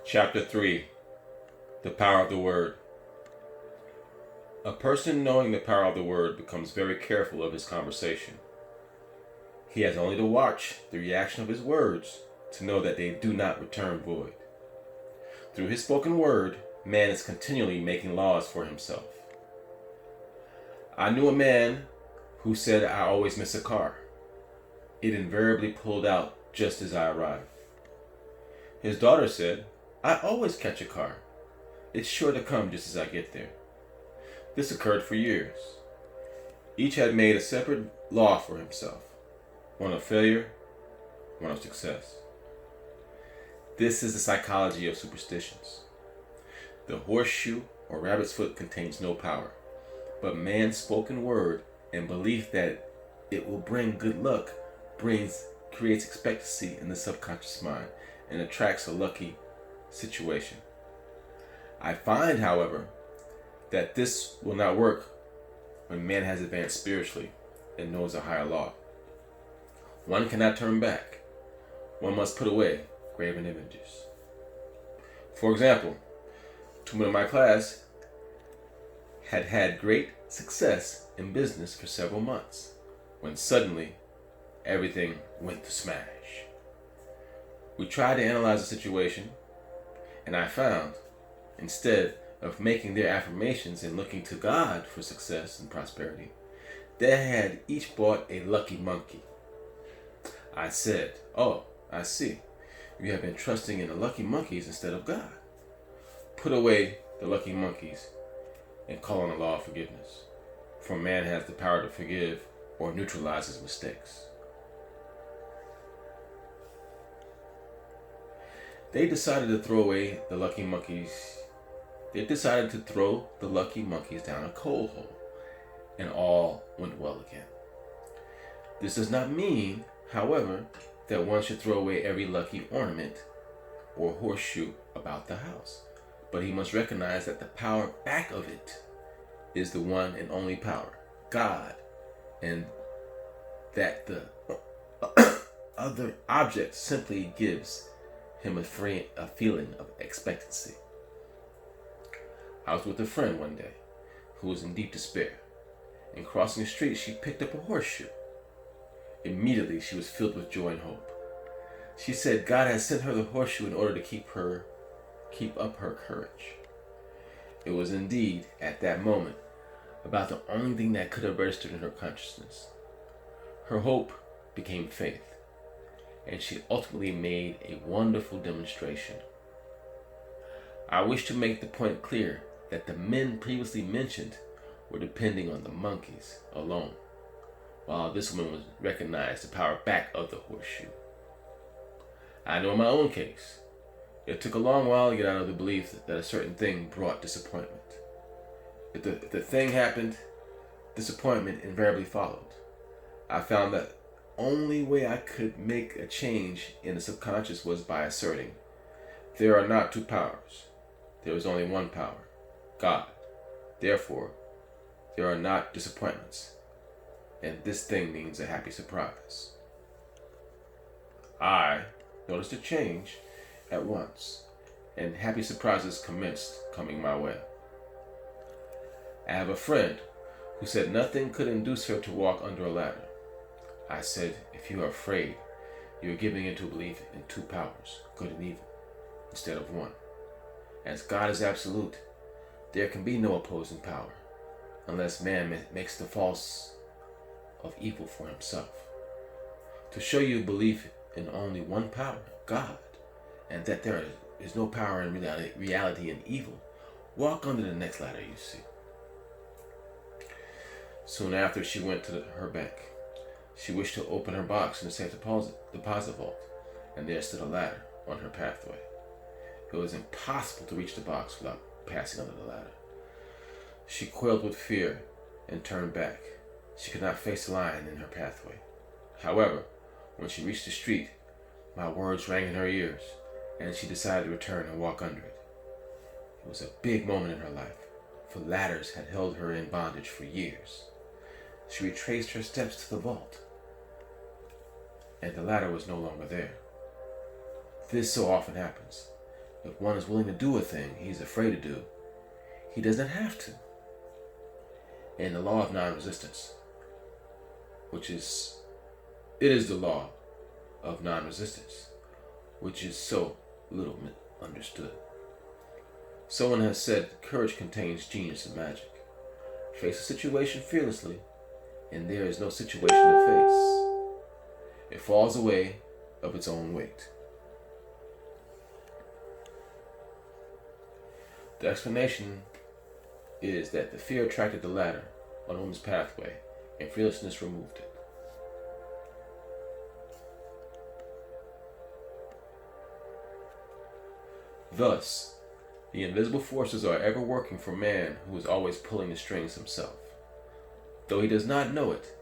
Chapter 3. The Power of the Word. A person knowing the power of the word becomes very careful of his conversation. He has only to watch the reaction of his words to know that they do not return void. Through his spoken word, man is continually making laws for himself. I knew a man who said, "I always miss a car." It invariably pulled out just as I arrived. His daughter said, "I always catch a car. It's sure to come just as I get there." This occurred for years. Each had made a separate law for himself, one of failure, one of success. This is the psychology of superstitions. The horseshoe or rabbit's foot contains no power, but man's spoken word and belief that it will bring good luck creates expectancy in the subconscious mind and attracts a lucky situation. I find, however, that this will not work when man has advanced spiritually and knows a higher law. One cannot turn back. One must put away graven images. For example, two men in my class had had great success in business for several months when suddenly everything went to smash. We tried to analyze the situation, and I found, instead of making their affirmations and looking to God for success and prosperity, they had each bought a lucky monkey. I said, "Oh, I see. You have been trusting in the lucky monkeys instead of God. Put away the lucky monkeys and call on the law of forgiveness, for man has the power to forgive or neutralize his mistakes." They decided to throw the lucky monkeys down a coal hole, and all went well again. This does not mean, however, that one should throw away every lucky ornament or horseshoe about the house, but he must recognize that the power back of it is the one and only power, God, and that the other object simply gives him a feeling of expectancy. I was with a friend one day who was in deep despair. In crossing the street, she picked up a horseshoe. Immediately, she was filled with joy and hope. She said God had sent her the horseshoe in order to keep up her courage. It was indeed, at that moment, about the only thing that could have registered in her consciousness. Her hope became faith, and she ultimately made a wonderful demonstration. I wish to make the point clear that the men previously mentioned were depending on the monkeys alone, while this woman was recognized the power back of the horseshoe. I know in my own case, it took a long while to get out of the belief that a certain thing brought disappointment. If the thing happened, disappointment invariably followed. I found that only way I could make a change in the subconscious was by asserting, there are not two powers. There is only one power, God. Therefore, there are not disappointments, and this thing means a happy surprise. I noticed a change at once, and happy surprises commenced coming my way. I have a friend who said nothing could induce her to walk under a ladder. I said, "If you are afraid, you are giving into a belief in two powers, good and evil, instead of one. As God is absolute, there can be no opposing power, unless man makes the false of evil for himself. To show you belief in only one power, God, and that there is no power in reality in evil, walk under the next ladder you see." Soon after, she went to her bank. She wished to open her box in the safe deposit vault, and there stood a ladder on her pathway. It was impossible to reach the box without passing under the ladder. She quailed with fear and turned back. She could not face the lion in her pathway. However, when she reached the street, my words rang in her ears, and she decided to return and walk under it. It was a big moment in her life, for ladders had held her in bondage for years. She retraced her steps to the vault, and the ladder was no longer there. This so often happens. If one is willing to do a thing he is afraid to do, he does not have to. And the law of non-resistance, it is the law of non-resistance, which is so little understood. Someone has said courage contains genius and magic. Face a situation fearlessly, and there is no situation to face. It falls away of its own weight. The explanation is that the fear attracted the ladder on a woman's pathway, and fearlessness removed it. Thus, the invisible forces are ever working for man who is always pulling the strings himself. Though he does not know it,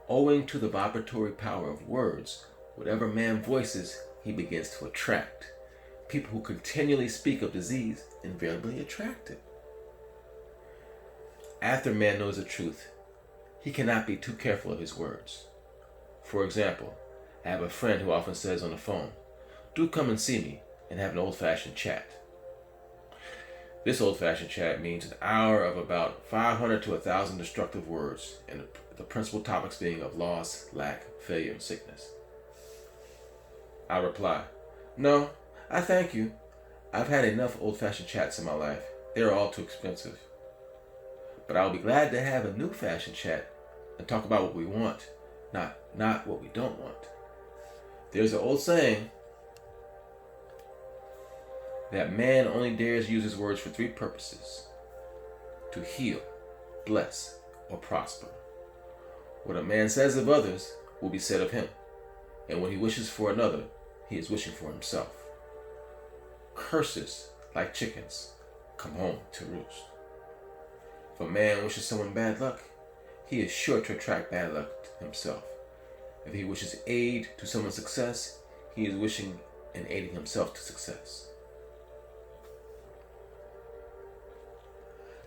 owing to the vibratory power of words, whatever man voices, he begins to attract. People who continually speak of disease invariably attract it. After man knows the truth, he cannot be too careful of his words. For example, I have a friend who often says on the phone, "Do come and see me and have an old-fashioned chat." This old-fashioned chat means an hour of about 500 to 1,000 destructive words, and the principal topics being of loss, lack, failure, and sickness. I reply, "No, I thank you. I've had enough old-fashioned chats in my life. They're all too expensive. But I'll be glad to have a new-fashioned chat and talk about what we want, not what we don't want." There's an old saying that man only dares use his words for three purposes: to heal, bless, or prosper. What a man says of others will be said of him, and when he wishes for another, he is wishing for himself. Curses, like chickens, come home to roost. If a man wishes someone bad luck, he is sure to attract bad luck himself. If he wishes aid to someone's success, he is wishing and aiding himself to success.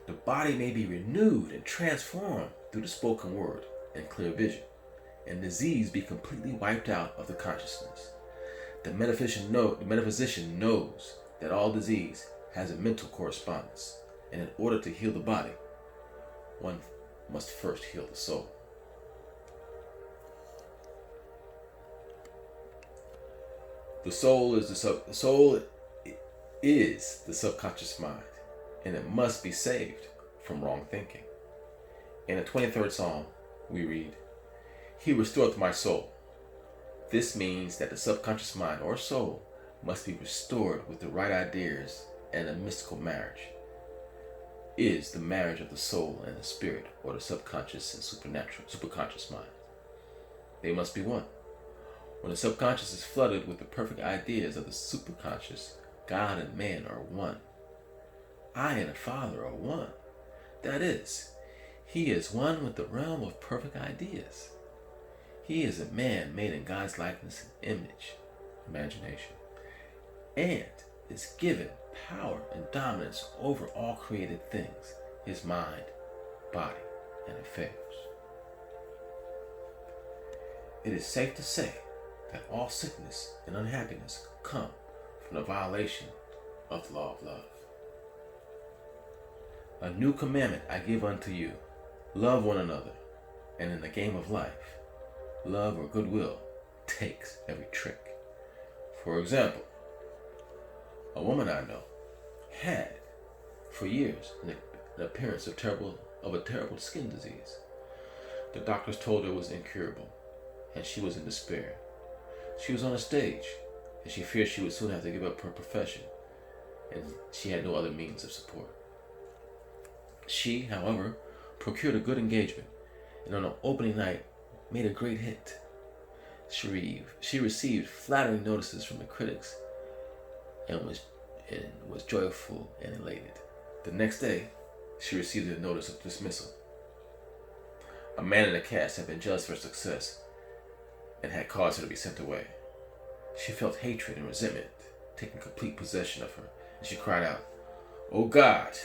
The body may be renewed and transformed through the spoken word and clear vision, and disease be completely wiped out of the consciousness. The metaphysician knows that all disease has a mental correspondence, and in order to heal the body, one must first heal the soul. The soul is the subconscious mind, and it must be saved from wrong thinking. In the 23rd Psalm, we read, "He restoreth my soul." This means that the subconscious mind or soul must be restored with the right ideas, and a mystical marriage is the marriage of the soul and the spirit, or the subconscious and superconscious mind. They must be one. When the subconscious is flooded with the perfect ideas of the superconscious, God and man are one. I and the Father are one. That is, he is one with the realm of perfect ideas. He is a man made in God's likeness and image, imagination, and is given power and dominance over all created things, his mind, body, and affairs. It is safe to say that all sickness and unhappiness come from the violation of the law of love. A new commandment I give unto you, love one another, and in the game of life, love or goodwill takes every trick. For example, a woman I know had, for years, an appearance of a terrible skin disease. The doctors told her it was incurable, and she was in despair. She was on a stage, and she feared she would soon have to give up her profession, and she had no other means of support. She, however, procured a good engagement, and on an opening night made a great hit. She received flattering notices from the critics and was joyful and elated. The next day, she received a notice of dismissal. A man in the cast had been jealous of her success and had caused her to be sent away. She felt hatred and resentment taking complete possession of her, and she cried out, "Oh God,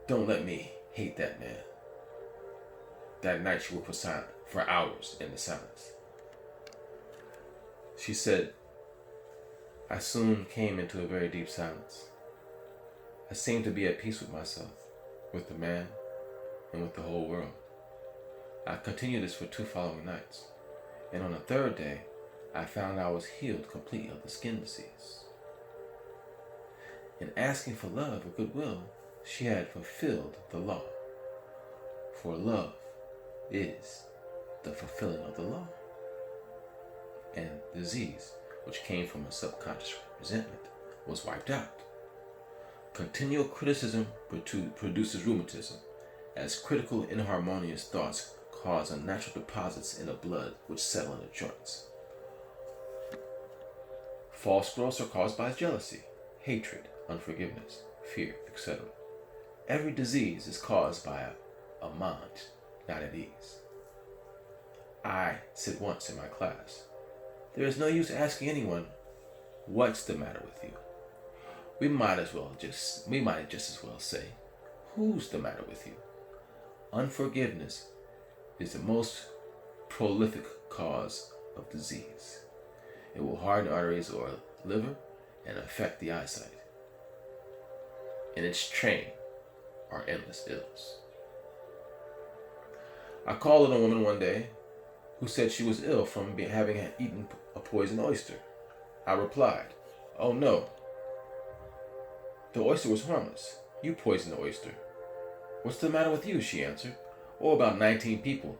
don't let me hate that man." That night she worked for hours in the silence. She said, I soon came into a very deep silence. I seemed to be at peace with myself, with the man, and with the whole world. I continued this for 2 following nights, and on the 3rd day, I found I was healed completely of the skin disease. In asking for love or goodwill, she had fulfilled the law. For love is the fulfilling of the law. And disease, which came from a subconscious resentment, was wiped out. Continual criticism produces rheumatism, as critical, inharmonious thoughts cause unnatural deposits in the blood which settle in the joints. False growths are caused by jealousy, hatred, unforgiveness, fear, etc. Every disease is caused by a mind not at ease. I said once in my class, there is no use asking anyone, what's the matter with you? We might just as well say, who's the matter with you? Unforgiveness is the most prolific cause of disease. It will harden arteries or liver and affect the eyesight. In its train are endless ills. I called on a woman one day who said she was ill from having eaten a poisoned oyster. I replied, oh no, the oyster was harmless. You poisoned the oyster. What's the matter with you? She answered. Oh, about 19 people.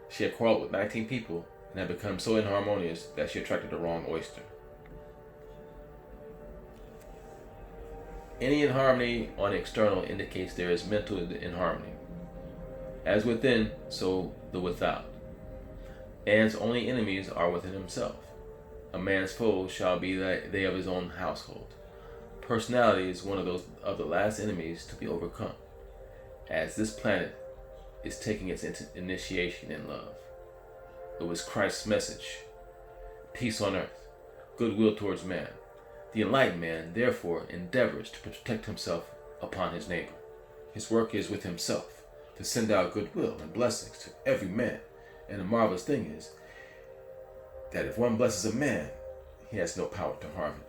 She had quarreled with 19 people and had become so inharmonious that she attracted the wrong oyster. Any inharmony on the external indicates there is mental inharmony. As within, so the without. Man's only enemies are within himself. A man's foes shall be they of his own household. Personality is one of the last enemies to be overcome, as this planet is taking its initiation in love. It was Christ's message: peace on earth, goodwill towards man. The enlightened man, therefore, endeavors to protect himself upon his neighbor. His work is with himself, to send out goodwill and blessings to every man. And the marvelous thing is that if one blesses a man, he has no power to harm him.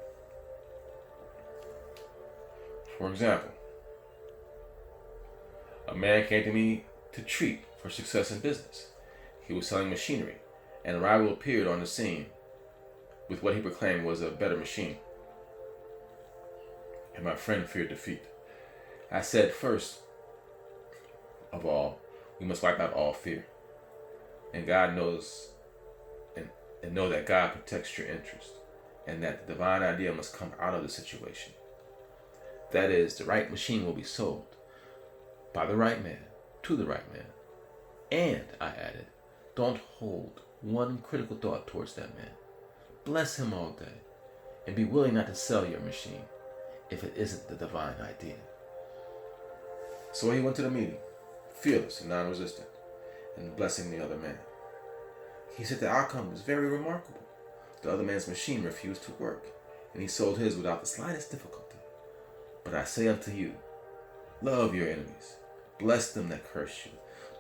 For example, a man came to me to treat for success in business. He was selling machinery, and a rival appeared on the scene with what he proclaimed was a better machine. And my friend feared defeat. I said, first of all, we must wipe out all fear. And God knows, and know that God protects your interest, and that the divine idea must come out of the situation. That is, the right machine will be sold by the right man to the right man. And, I added, don't hold one critical thought towards that man. Bless him all day, and be willing not to sell your machine if it isn't the divine idea. So he went to the meeting, fearless and non-resistant, and blessing the other man. He said the outcome was very remarkable. The other man's machine refused to work, and he sold his without the slightest difficulty. But I say unto you, love your enemies, bless them that curse you,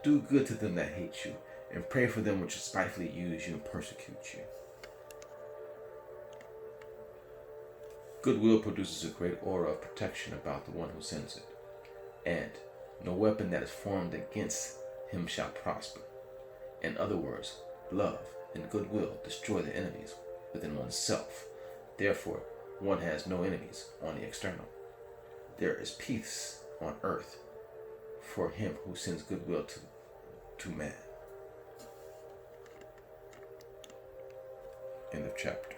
do good to them that hate you, and pray for them which spitefully use you and persecute you. Goodwill produces a great aura of protection about the one who sends it, and no weapon that is formed against him shall prosper. In other words, love and goodwill destroy the enemies within oneself. Therefore, one has no enemies on the external. There is peace on earth for him who sends goodwill to man. End of chapter.